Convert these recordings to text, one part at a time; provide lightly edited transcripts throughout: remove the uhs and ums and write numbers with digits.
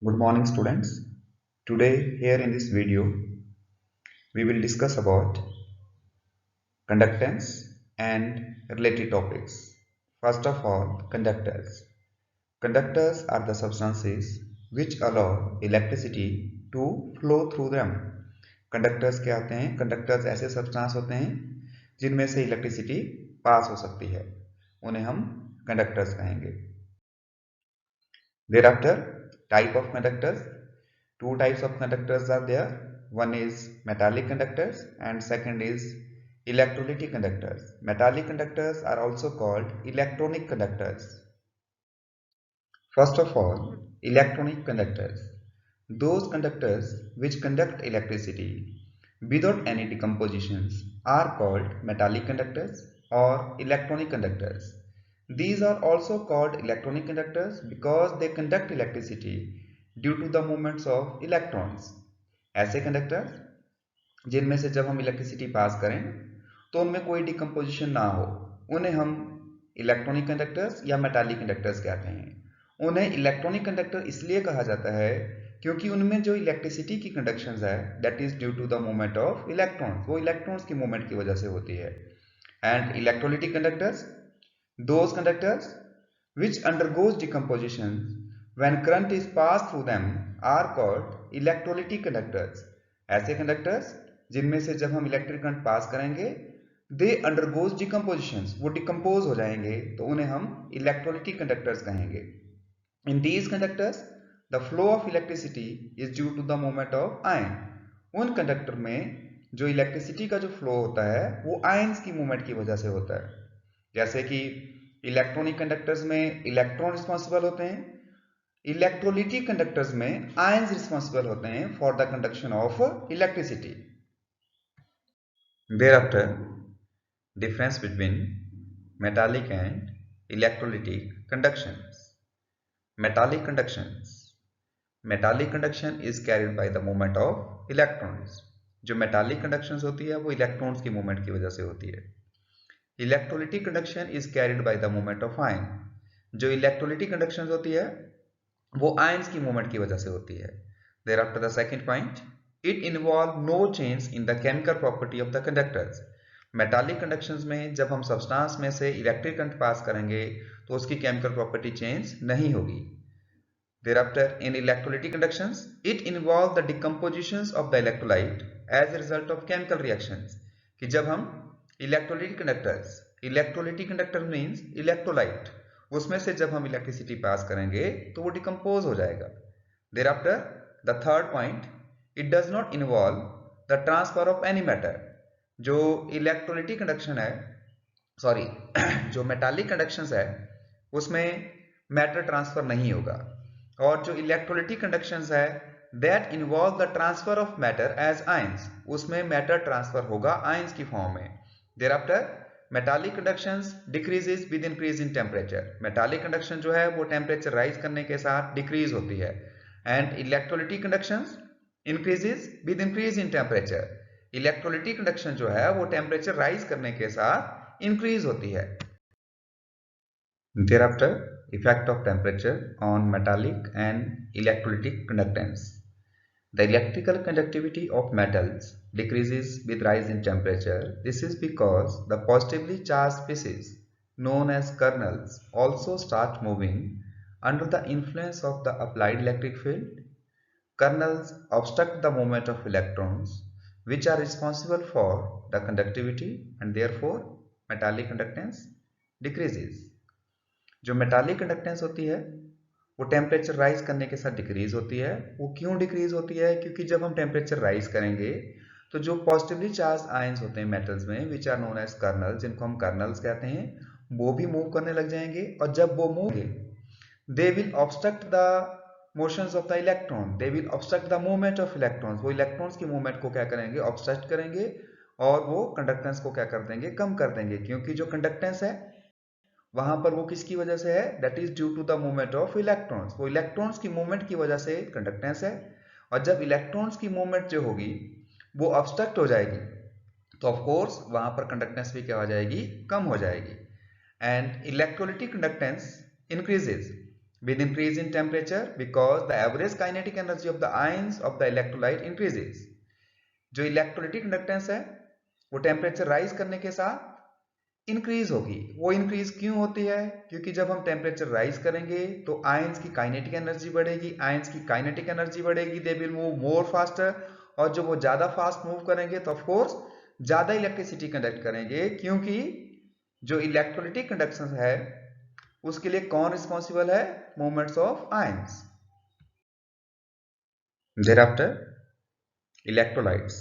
Good morning, students. Today, here in this video, we will discuss about conductance and related topics. First of all, conductors. Conductors are the substances which allow electricity to flow through them. Conductors क्या होते हैं? Conductors ऐसे substance होते हैं जिनमें से electricity pass हो सकती है, उन्हें हम कंडक्टर्स कहेंगे. Thereafter, type of conductors. Two types of conductors are there. One is metallic conductors and second is electrolytic conductors. Metallic conductors are also called electronic conductors. First of all, electronic conductors. Those conductors which conduct electricity without any decompositions are called metallic conductors or electronic conductors. These are also called electronic conductors because they conduct electricity due to the movements of electrons. ऐसे conductors जिनमें से जब हम electricity pass करें तो उनमें कोई decomposition ना हो, उन्हें हम इलेक्ट्रॉनिक कंडक्टर्स या मेटालिक कंडक्टर्स कहते हैं. उन्हें इलेक्ट्रॉनिक कंडक्टर इसलिए कहा जाता है क्योंकि उनमें जो इलेक्ट्रिसिटी की कंडक्शन है that is due to the movement of electrons, वो इलेक्ट्रॉन्स की मूवमेंट की वजह से होती है. And electrolytic conductors, those conductors which undergoes decomposition when current is passed through them are called electrolytic conductors. ऐसे कंडक्टर्स जिनमें से जब हम इलेक्ट्रिक करंट पास करेंगे they undergoes decompositions, वो डिकम्पोज हो जाएंगे तो उन्हें हम इलेक्ट्रोलिटिक कंडक्टर्स कहेंगे. In these conductors the flow of electricity is due to the movement of ion. उन कंडक्टर में जो इलेक्ट्रिसिटी का जो फ्लो होता है वो आयंस की मूवमेंट की वजह से होता है. जैसे कि इलेक्ट्रॉनिक कंडक्टर्स में इलेक्ट्रॉन रिस्पॉन्सिबल होते हैं, इलेक्ट्रोलिटिक कंडक्टर्स में आयंस रिस्पॉन्सिबल होते हैं for the conduction of electricity. Thereafter, difference between metallic and electrolytic conductions. Metallic conductions. Metallic conduction is carried by the movement of electrons. जो metallic कंडक्शंस होती है वो इलेक्ट्रॉन्स की मूवमेंट की वजह से होती है. Electrolytic conduction is carried by the movement of ion. जो इलेक्ट्रोलिटिक कंडक्शन होती है वो आयंस की मूवमेंट की वजह से होती है. Thereafter the second point, it involve no change in the chemical property of the conductors. Metallic conductions में जब हम सब्सटेंस में से इलेक्ट्रिक करंट पास करेंगे तो उसकी केमिकल प्रॉपर्टी चेंज नहीं होगी. Thereafter, in electrolytic conductions, it involves the decompositions of the electrolyte as a result of chemical reactions. कि जब हम इलेक्ट्रोलिटिक कंडक्टर मीन्स इलेक्ट्रोलाइट, उसमें से जब हम इलेक्ट्रिसिटी पास करेंगे तो वो डिकम्पोज हो जाएगा. Thereafter, the third point, it does not involve the transfer of any matter. जो इलेक्ट्रोलिटिक कंडक्शन है, सॉरी जो मेटालिक कंडक्शंस है उसमें मैटर ट्रांसफर नहीं होगा. और जो इलेक्ट्रोलिटिक कंडक्शंस है that involve the transfer of matter as ions, उसमें मैटर ट्रांसफर होगा आयंस की फॉर्म में. Thereafter, metallic conductions decreases with increase in temperature. Metallic conduction जो है वो टेम्परेचर राइज करने के साथ डिक्रीज होती है. And electrolytic conductions increases with increase in temperature. Electrolytic conduction जो है वो टेम्परेचर राइज करने के साथ इंक्रीज होती है. Thereafter, effect of temperature on metallic and electrolytic conductance. The electrical conductivity of metals decreases with rise in temperature. This is because the positively charged species known as kernels also start moving under the influence of the applied electric field. Kernels obstruct the movement of electrons which are responsible for the conductivity and therefore metallic conductance decreases. जो metallic conductance होती है वो temperature rise करने के साथ decrease होती है. वो क्यों डिक्रीज होती है? क्योंकि जब हम टेम्परेचर राइज करेंगे तो जो पॉजिटिवली चार्ज आयंस होते हैं मेटल्स में which are known as kernels, जिनको हम कर्नल्स कहते हैं, वो भी मूव करने लग जाएंगे. और जब वो move they will obstruct the motions of the electron, they will obstruct the movement of electrons. वो इलेक्ट्रॉन्स की मूवमेंट को क्या करेंगे? ऑब्स्ट्रक्ट करेंगे और वो कंडक्टेंस को क्या कर देंगे? कम कर देंगे. क्योंकि जो कंडक्टेंस है वहां पर वो किसकी वजह से है? That is due to the movement of electrons. वो इलेक्ट्रॉन्स की मूवमेंट की वजह से कंडक्टेंस है. और जब इलेक्ट्रॉन्स की मूवमेंट जो होगी वो ऑब्स्ट्रक्ट हो जाएगी तो ऑफ कोर्स वहां पर कंडक्टेंस भी क्या हो जाएगी? कम हो जाएगी. And electrolytic conductance increases with increase in temperature because the average kinetic energy of the ions of the electrolyte increases. जो इलेक्ट्रोलाइटिक कंडक्टेंस है वो टेम्परेचर राइज करने के साथ इंक्रीज होगी। वो इंक्रीज क्यों होती है? क्योंकि जब हम टेम्परेचर राइज करेंगे तो आयंस की काइनेटिक एनर्जी बढ़ेगी। आयंस की काइनेटिक एनर्जी बढ़ेगी, they will move more faster, और जब वो ज्यादा फास्ट मूव करेंगे तो ऑफ कोर्स ज्यादा इलेक्ट्रिसिटी कंडक्ट करेंगे, क्योंकि जो इलेक्ट्रोलाइटिक कंडक्शन है उसके लिए कौन रिस्पॉन्सिबल है? Movements of ions. Thereafter, electrolytes.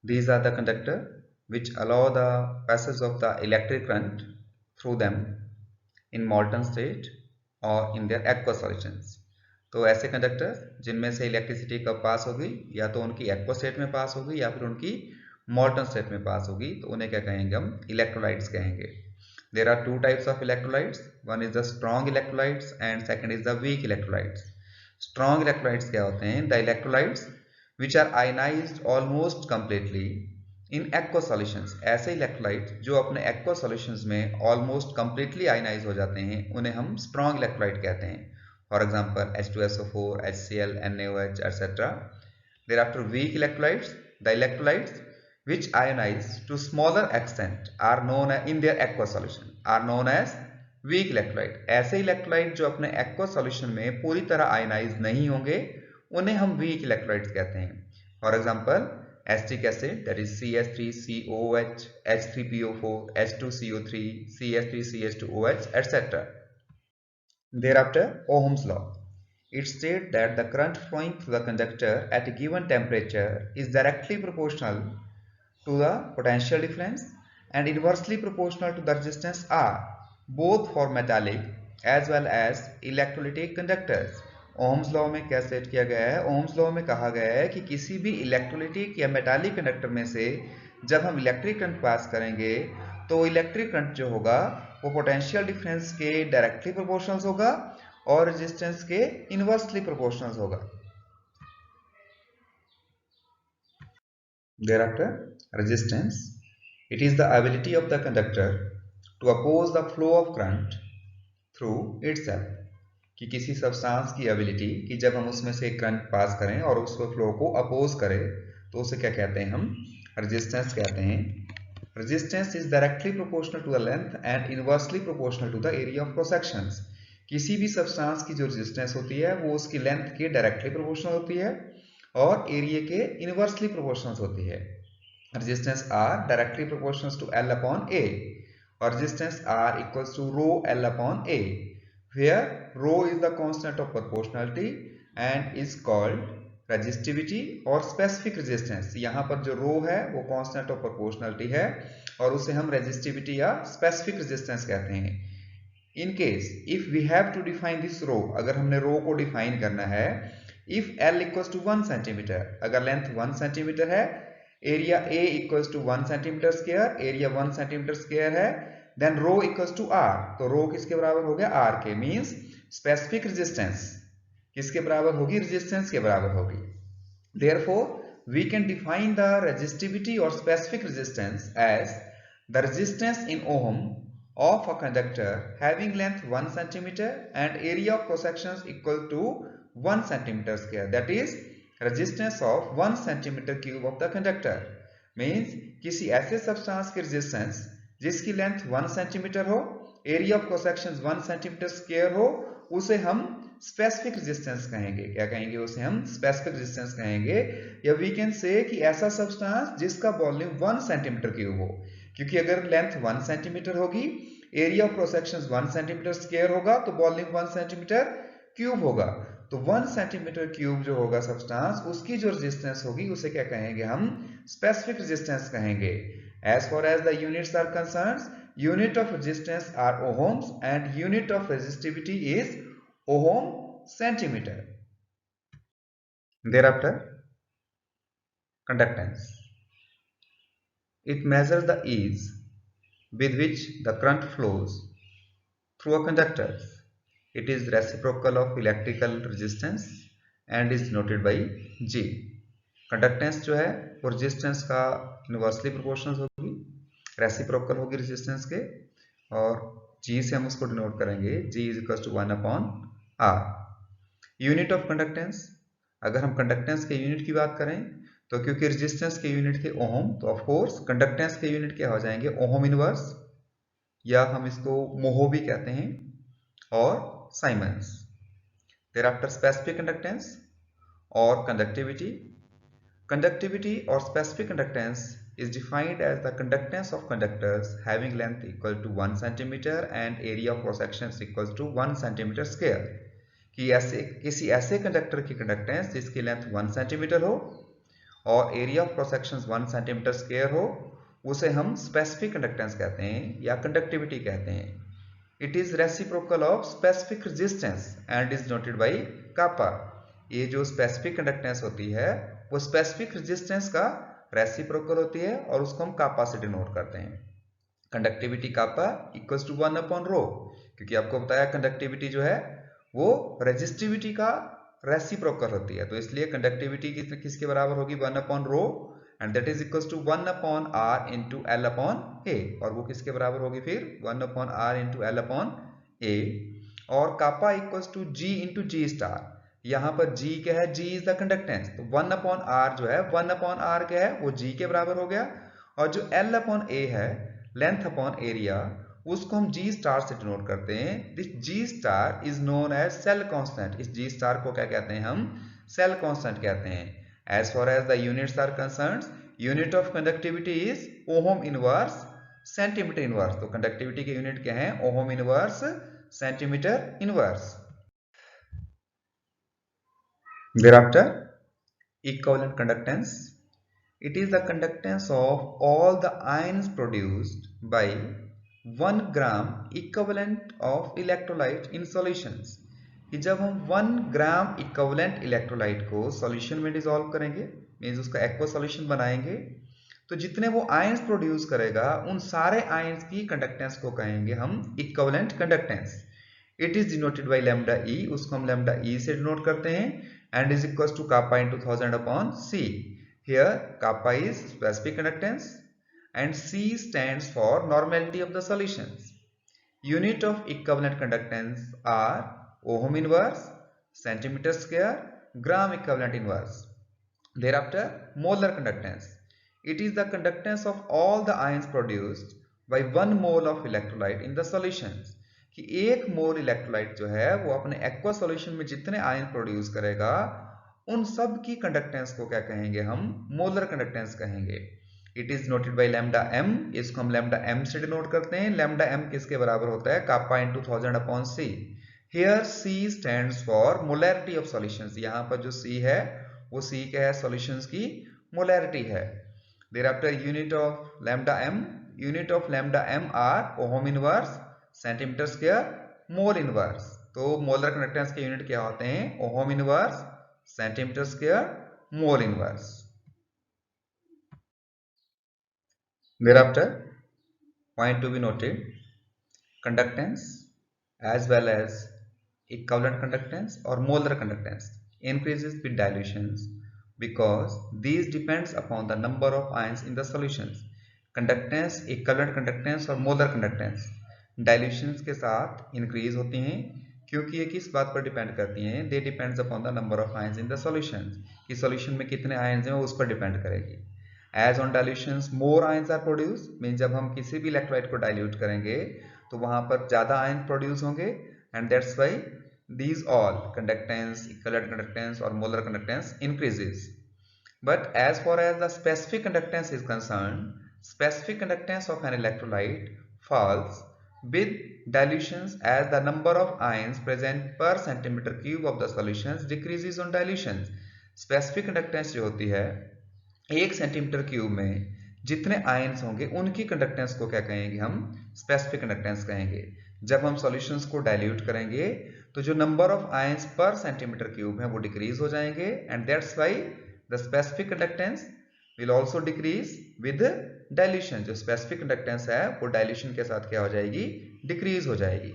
These are the conductor which allow the passage of the electric current through them in molten state or in their aqueous solutions. तो ऐसे कंडक्टर जिनमें से electricity कब पास होगी, या तो उनकी एक्वा स्टेट में पास होगी या फिर उनकी मॉल्टन स्टेट में पास होगी, तो उन्हें क्या कहेंगे? हम इलेक्ट्रोलाइट्स कहेंगे। There are two types of electrolytes. One is the strong electrolytes and second is the weak electrolytes. Strong electrolytes क्या होते हैं? The electrolytes which are ionized almost completely in aqueous solutions. ऐसे electrolytes जो अपने aqueous solutions में almost completely ionized हो जाते हैं, उन्हें हम strong electrolyte कहते हैं। For example, H2SO4, HCl, NaOH, etc. Thereafter, weak electrolytes, the electrolytes which ionize to smaller extent are known as, in their aqueous solution, are known as weak electrolyte. ऐसे electrolyte जो अपने aqueous solution में पूरी तरह ionise नहीं होंगे उन्हें हम weak electrolytes कहते हैं। For example, acetic acid, that is CH3COOH, H3PO4, H2CO3, CH3CH2OH, etc. Thereafter, Ohm's law. It states that the current flowing through the conductor at a given temperature is directly proportional to the potential difference and inversely proportional to the resistance R, both for metallic as well as electrolytic conductors. Ohm's law में क्या set किया गया है? Ohm's law में कहा गया है कि किसी भी इलेक्ट्रोलिटिक या मेटालिक कंडक्टर में से जब हम इलेक्ट्रिक करंट पास करेंगे तो इलेक्ट्रिक करंट जो होगा वो पोटेंशियल डिफरेंस के डायरेक्टली प्रोपोर्शनल होगा और रेजिस्टेंस के इनवर्सली प्रोपोर्शनल होगा। Thereafter, resistance. It is the ability of the conductor to oppose the flow of current through itself. कि किसी सब्सटेंस की एबिलिटी कि जब हम उसमें से करंट पास करें और उस फ्लो को अपोज करें तो उसे क्या कहते हैं? हम रेजिस्टेंस कहते हैं। Resistance is directly proportional to the length and inversely proportional to the area of cross sections. किसी भी सब्सटेंस की जो रेजिस्टेंस होती है वो उसकी लेंथ के डायरेक्टली प्रोपोर्शनल होती है और एरिया के इनवर्सली प्रोपोर्शनल होती है। Resistance R directly proportional to L upon A और resistance R equals to rho L upon A, where rho is the constant of proportionality and is called resistivity और specific resistance। यहाँ पर जो rho है वो constant of proportionality है और उसे हम resistivity या specific resistance कहते हैं। In case if we have to define this rho, अगर हमने rho को define करना है, if L equals to 1 cm, अगर length 1 cm है, area A equals to 1 cm square, area 1 cm square है, then rho equals to R, तो rho किसके बराबर हो गया? R के, means specific resistance किसके बराबर होगी? resistance के बराबर होगी। Therefore, we can define the resistivity or specific resistance as the resistance in ohm of a conductor having length 1 cm and area of cross sections equal to 1 cm square, that is resistance of 1 cm cube of the conductor। means किसी ऐसे substance की resistance जिसकी length 1 centimetre हो, area of cross section 1 centimetre square हो, उसे हम specific resistance कहेंगे। क्या कहेंगे? उसे हम स्पेसिफिक रेजिस्टेंस कहेंगे। या वी कैन से कि ऐसा सब्सटेंस जिसका वॉल्यूम 1 सेंटीमीटर क्यूब हो, क्योंकि अगर लेंथ 1 सेंटीमीटर होगी, area of cross section 1 centimetre square होगा तो वॉल्यूम 1 सेंटीमीटर क्यूब होगा। तो 1 सेंटीमीटर क्यूब जो होगा सब्सटेंस, उसकी जो रेजिस्टेंस होगी उसे क्या कहेंगे? हम स्पेसिफिक रेजिस्टेंस कहेंगे। As far as the units are concerned, unit of resistance are ohms and unit of resistivity is ohm centimeter. Thereafter, conductance. It measures the ease with which the current flows through a conductor. It is reciprocal of electrical resistance and is denoted by G. Conductance जो है वो resistance का inversely proportional होगी, reciprocal होगी resistance के, और G से हम उसको डिनोट करेंगे, G is equal to 1 upon R. Unit of conductance, अगर हम कंडक्टेंस के यूनिट की बात करें तो क्योंकि रेजिस्टेंस के यूनिट थे ओहम, तो ऑफ कोर्स कंडक्टेंस के यूनिट क्या हो जाएंगे, ओहम इनवर्स, या हम इसको मोहो भी कहते हैं, और siemens. Thereafter specific conductance और conductivity. Conductivity or specific conductance is defined as the conductance of conductors having length equal to 1 cm and area of cross section equals to 1 cm square. कि ऐसे किसी ऐसे conductor की conductance जिसकी length 1 centimetre हो और area of cross section 1 centimetre square हो, उसे हम स्पेसिफिक कंडक्टेंस कहते हैं या कंडक्टिविटी कहते हैं. It is reciprocal of specific resistance and is noted by kappa. ये जो स्पेसिफिक कंडक्टेंस होती है वो स्पेसिफिक रेजिस्टेंस का रेसिप्रोकल होती है और उसको हम कापा से डिनोट करते हैं. Conductivity kappa equals to 1 upon rho, क्योंकि आपको बताया कंडक्टिविटी जो है वो रेजिस्टिविटी का रेसिप्रोकल होती है, तो इसलिए कंडक्टिविटी किसके बराबर होगी, 1 upon rho, and that is equals to 1 upon R into L upon A, और वो किसके बराबर होगी फिर 1 upon R into L upon A. और kappa equals to G into G star. यहाँ पर G क्या है, G इज द कंडक्टेंस, तो 1 अपॉन आर जो है 1 अपॉन आर क्या है वो G के बराबर हो गया, और जो L अपॉन A है लेंथ अपॉन एरिया, उसको हम G स्टार से डिनोट करते हैं. This G star is known as cell constant. इस G स्टार को क्या कहते हैं, हम सेल कांस्टेंट कहते हैं. As far as the units are concerned, unit of conductivity is ohm inverse centimetre inverse. तो कंडक्टिविटी के यूनिट क्या है, ohm inverse centimetre inverse. Thereafter, equivalent conductance. It is the conductance of all the ions produced by 1 gram equivalent of electrolyte in solutions. कि जब हम 1 gram equivalent electrolyte को solution में dissolve करेंगे, मींस उसका एक्वा सॉल्यूशन बनाएंगे, तो जितने वो आयंस प्रोड्यूस करेगा उन सारे आयंस की कंडक्टेंस को कहेंगे हम equivalent conductance. It is denoted by lambda E, उसको हम लैम्डा ई से डिनोट करते हैं, and is equals to kappa into 1000 upon C. Here kappa is specific conductance and C stands for normality of the solutions. Unit of equivalent conductance are ohm inverse, centimeter square, gram equivalent inverse. Thereafter, molar conductance. It is the conductance of all the ions produced by 1 mole of electrolyte in the solutions. कि 1 मोल electrolyte जो है वो अपने aqua solution में जितने ion produce करेगा उन सब की कंडक्टेंस को क्या कहेंगे, हम मोलर कंडक्टेंस कहेंगे. It is noted by lambda M, इसको हम लैम्डा एम से डिनोट करते हैं. लैम्डा एम किसके बराबर होता है, kappa into 1000 upon C. Here C stands for molarity of solutions. यहाँ पर जो सी है वो सी क्या है, सॉल्यूशंस की मोलैरिटी है. Thereafter unit of lambda M are ohm inverse centimetre square mole inverse. तो मोलर कंडक्टेंस के यूनिट क्या होते हैं, ohm inverse centimetre square mole inverse. Thereafter, point to be noted, conductance as well as equivalent conductance or molar conductance increases with dilutions because these depends upon the number of ions in the solutions. Conductance, equivalent conductance और molar conductance डायल्यूशंस के साथ increase होती हैं, क्योंकि ये किस बात पर डिपेंड करती हैं, they depends upon the number of ions in the solution. कि सॉल्यूशन में कितने आयंस हैं उस पर डिपेंड करेगी. As on dilutions more ions are produce, mean जब हम किसी भी इलेक्ट्रोलाइट को डाइल्यूट करेंगे तो वहां पर ज्यादा आयन प्रोड्यूस होंगे, and that's why these all conductance, equivalent conductance or molar conductance increases. But as far as the specific conductance is concerned, specific conductance of an electrolyte falls with dilutions as the number of ions present per centimeter cube of the solutions decreases on dilutions. Specific conductance जो होती है 1 centimetre cube में जितने ions होंगे उनकी conductance को क्या कहेंगे, हम स्पेसिफिक कंडक्टेंस कहेंगे. जब हम सॉल्यूशंस को डाइल्यूट करेंगे तो जो नंबर ऑफ आयंस पर सेंटीमीटर क्यूब है वो डिक्रीज हो जाएंगे, and that's why the specific conductance will also decrease with dilution. जो स्पेसिफिक कंडक्टेंस है वो डाइल्यूशन के साथ क्या हो जाएगी, डिक्रीज हो जाएगी.